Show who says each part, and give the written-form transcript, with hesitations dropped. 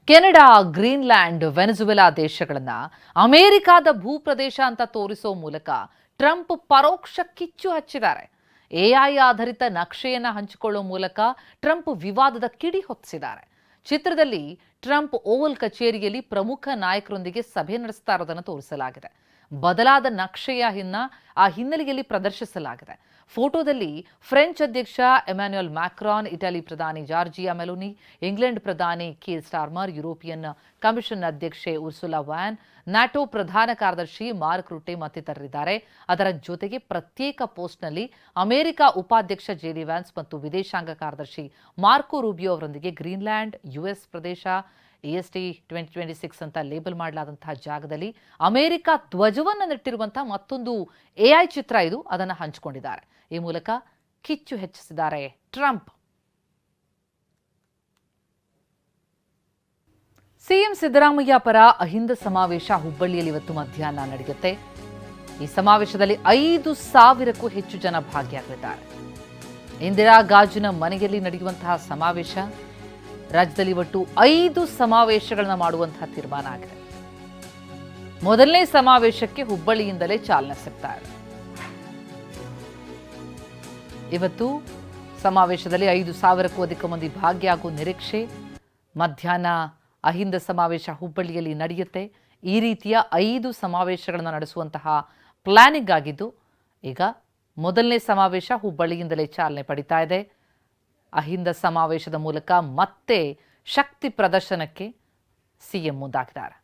Speaker 1: Canada, Greenland, Venezuela ದೇಶಗಳನ್ನ ಅಮೆರಿಕಾದ ಭೂಪ್ರದೇಶ ಅಂತ ತೋರಿಸೋ ಮೂಲಕ ಟ್ರಂಪ್ ಪರೋಕ್ಷ ಕಿಚ್ಚು ಹಚ್ಚಿದ್ದಾರೆ. ಎಐ ಆಧಾರಿತ ನಕ್ಷೆಯನ್ನ ಹಂಚಿಕೊಳ್ಳುವ ಮೂಲಕ ಟ್ರಂಪ್ ವಿವಾದದ ಕಿಡಿ ಹೊತ್ತಿಸಿದ್ದಾರೆ. ಚಿತ್ರದಲ್ಲಿ ಟ್ರಂಪ್ ಓವಲ್ ಕಚೇರಿಯಲ್ಲಿ ಪ್ರಮುಖ ನಾಯಕರೊಂದಿಗೆ ಸಭೆ ನಡೆಸ್ತಾ ಇರೋದನ್ನು ತೋರಿಸಲಾಗಿದೆ. ಬದಲಾದ ನಕ್ಷೆಯ ಹಿನ್ನೆಲೆಯಲ್ಲಿ ಪ್ರದರ್ಶಿಸಲಾಗಿದೆ. ಫೋಟೋದಲ್ಲಿ ಫ್ರೆಂಚ್ ಅಧ್ಯಕ್ಷ ಎಮ್ಯಾನ್ಯುಯಲ್ ಮ್ಯಾಕ್ರಾನ್, ಇಟಲಿ ಪ್ರಧಾನಿ ಜಾರ್ಜಿಯಾ ಮೆಲೋನಿ, ಇಂಗ್ಲೆಂಡ್ ಪ್ರಧಾನಿ ಕೀರ್ ಸ್ಟಾರ್ಮರ್, ಯುರೋಪಿಯನ್ ಕಮಿಷನ್ ಅಧ್ಯಕ್ಷೆ ಉರ್ಸುಲಾ ವ್ಯಾನ್, ನ್ಯಾಟೋ ಪ್ರಧಾನ ಕಾರ್ಯದರ್ಶಿ ಮಾರ್ಕ್ ರುಟೆ ಮತ್ತಿತರರಿದ್ದಾರೆ. ಅದರ ಜೊತೆಗೆ ಪ್ರತ್ಯೇಕ ಪೋಸ್ಟ್ನಲ್ಲಿ ಅಮೆರಿಕ ಉಪಾಧ್ಯಕ್ಷ ಜೆಡಿ ವ್ಯಾನ್ಸ್ ಮತ್ತು ವಿದೇಶಾಂಗ ಕಾರ್ಯದರ್ಶಿ ಮಾರ್ಕೊ ರೂಬಿಯೋ ಅವರೊಂದಿಗೆ ಗ್ರೀನ್ಲ್ಯಾಂಡ್, ಯುಎಸ್ ಪ್ರದೇಶ EST 2026 ಅಂತ ಲೇಬಲ್ ಮಾಡಲಾದಂತಹ ಜಾಗದಲ್ಲಿ ಅಮೆರಿಕ ಧ್ವಜವನ್ನು ನೆಟ್ಟಿರುವಂತಹ ಮತ್ತೊಂದು ಎಐ ಚಿತ್ರ ಇದು. ಅದನ್ನು ಹಂಚಿಕೊಂಡಿದ್ದಾರೆ. ಈ ಮೂಲಕ ಕಿಚ್ಚು ಹೆಚ್ಚಿಸಿದ್ದಾರೆ ಟ್ರಂಪ್. ಸಿಎಂ ಸಿದ್ದರಾಮಯ್ಯ ಪರ ಅಹಿಂದ ಸಮಾವೇಶ ಹುಬ್ಬಳ್ಳಿಯಲ್ಲಿ ಇವತ್ತು ಮಧ್ಯಾಹ್ನ ನಡೆಯುತ್ತೆ. ಈ ಸಮಾವೇಶದಲ್ಲಿ 5,000ಕ್ಕೂ ಹೆಚ್ಚು ಜನ ಭಾಗಿಯಾಗಲಿದ್ದಾರೆ. ಇಂದಿರಾ ಗಾಜಿನ ಮನೆಯಲ್ಲಿ ನಡೆಯುವಂತಹ ಸಮಾವೇಶ. ರಾಜ್ಯದಲ್ಲಿ ಒಟ್ಟು 5 ಸಮಾವೇಶಗಳನ್ನು ಮಾಡುವಂತಹ ತೀರ್ಮಾನ ಆಗಿದೆ. ಮೊದಲನೇ ಸಮಾವೇಶಕ್ಕೆ ಹುಬ್ಬಳ್ಳಿಯಿಂದಲೇ ಚಾಲನೆ ಸಿಗ್ತಾ ಇದೆ. ಇವತ್ತು ಸಮಾವೇಶದಲ್ಲಿ 5,000ಕ್ಕೂ ಅಧಿಕ ಮಂದಿ ಭಾಗಿಯಾಗುವ ನಿರೀಕ್ಷೆ. ಮಧ್ಯಾಹ್ನ ಅಹಿಂದ ಸಮಾವೇಶ ಹುಬ್ಬಳ್ಳಿಯಲ್ಲಿ ನಡೆಯುತ್ತೆ. ಈ ರೀತಿಯ 5 ಸಮಾವೇಶಗಳನ್ನು ನಡೆಸುವಂತಹ ಪ್ಲಾನಿಂಗ್ ಆಗಿದ್ದು, ಈಗ ಮೊದಲನೇ ಸಮಾವೇಶ ಹುಬ್ಬಳ್ಳಿಯಿಂದಲೇ ಚಾಲನೆ ಪಡಿತಾ ಇದೆ. ಅಹಿಂದ ಸಮಾವೇಶದ ಮೂಲಕ ಮತ್ತೆ ಶಕ್ತಿ ಪ್ರದರ್ಶನಕ್ಕೆ ಸಿಎಂ ಮುಂದಾಗಿದ್ದಾರೆ.